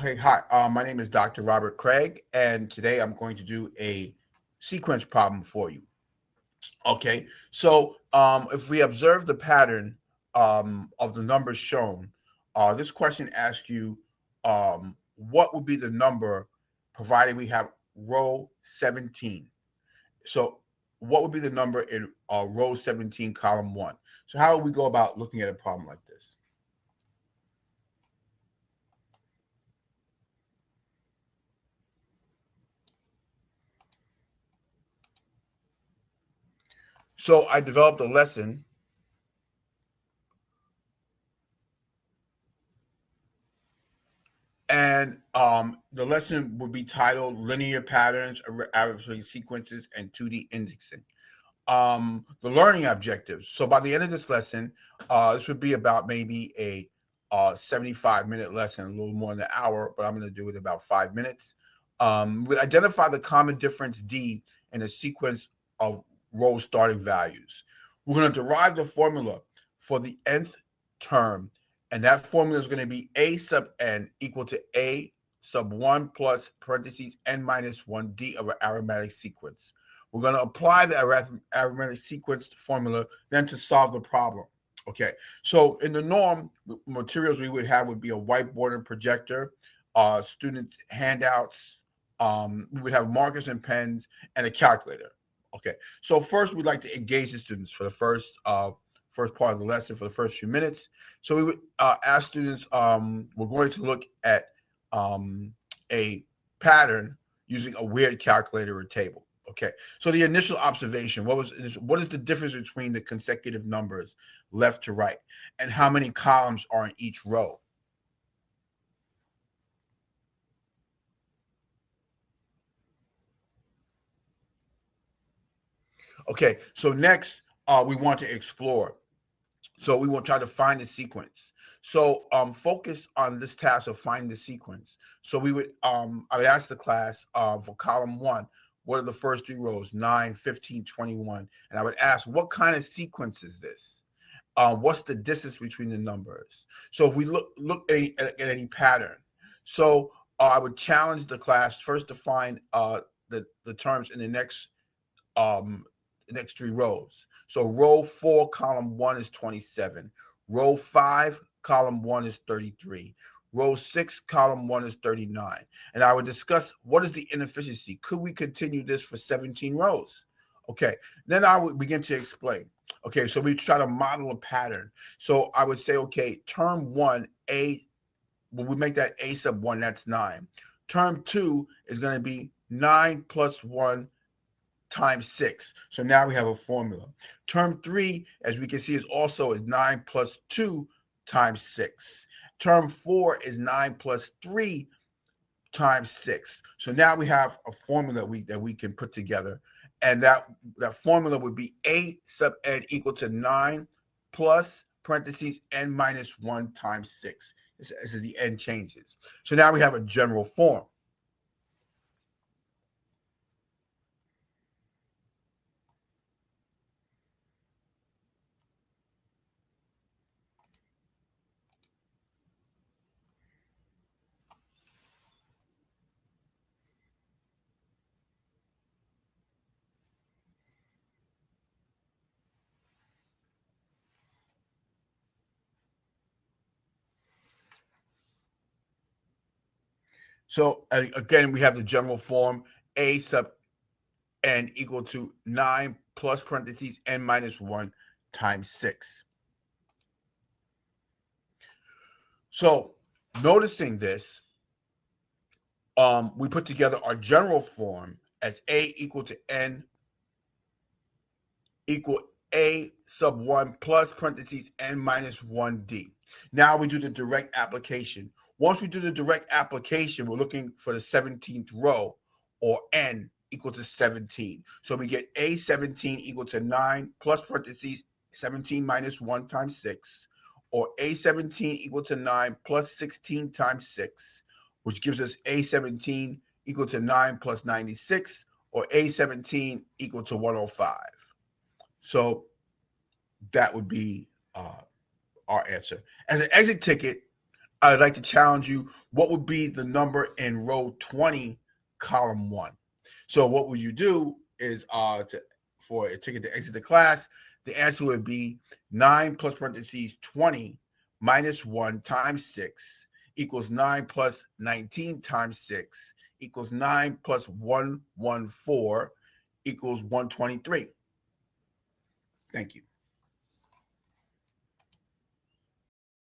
Hey, hi. My name is Dr. Robert Craig, and today I'm going to do a sequence problem for you. Okay, so if we observe the pattern of the numbers shown, this question asks you what would be the number provided we have row 17. So what would be the number in row 17, column 1? So how would we go about looking at a problem like this? So I developed a lesson, and the lesson would be titled Linear Patterns, Arbitrary Sequences, and 2D Indexing. The learning objectives. So by the end of this lesson, this would be about maybe a 75-minute lesson, a little more than an hour, but I'm going to do it in about 5 minutes. We identify the common difference D in a sequence of row starting values. We're going to derive the formula for the nth term, and that formula is going to be a sub n equal to a sub 1 plus parentheses n minus 1 d of an arithmetic sequence. We're going to apply the arithmetic sequence formula then to solve the problem. Okay, so in the norm, materials we would have would be a whiteboard and projector, student handouts, we would have markers and pens, and a calculator. Okay, so first we'd like to engage the students for the first part of the lesson, for the first few minutes. So we would ask students, we're going to look at a pattern using a weird calculator or table. Okay, so the initial observation, what is the difference between the consecutive numbers left to right, and how many columns are in each row? Okay, so next we want to explore. So we will try to find the sequence. So focus on this task of finding the sequence. So I would ask the class for column 1, what are the first 3 rows, 9, 15, 21? And I would ask, what kind of sequence is this? What's the distance between the numbers? So if we look at any pattern, so I would challenge the class first to find the terms in the next 3 rows. So row 4, column 1 is 27. Row 5, column 1 is 33. Row 6, column 1 is 39. And I would discuss what is the inefficiency. Could we continue this for 17 rows? Okay, then I would begin to explain. Okay, so we try to model a pattern. So I would say, okay, term 1, A, well, we make that A sub 1, that's 9. Term 2 is going to be 9 plus 1 times 6. So now we have a formula. Term 3, as we can see, is 9 plus 2 times 6. Term 4 is 9 plus 3 times 6. So now we have a formula that we can put together. And that formula would be A sub n equal to 9 plus parentheses n minus 1 times 6. This is the n changes. So now we have a general form. So again, we have the general form A sub n equal to 9 plus parentheses n minus 1 times 6. So noticing this, we put together our general form as A equal to n equal A sub 1 plus parentheses n minus 1d. Now we do the direct application. Once we do the direct application, we're looking for the 17th row, or n equal to 17. So we get A17 equal to 9 plus parentheses 17 minus 1 times 6, or A17 equal to 9 plus 16 times 6, which gives us A17 equal to 9 plus 96, or A17 equal to 105. So that would be our answer. As an exit ticket, I'd like to challenge you. What would be the number in row 20, column 1? So what would you do is for a ticket to exit the class, the answer would be 9 plus parentheses 20 minus 1 times 6 equals 9 plus 19 times 6 equals 9 plus 114 equals 123. Thank you.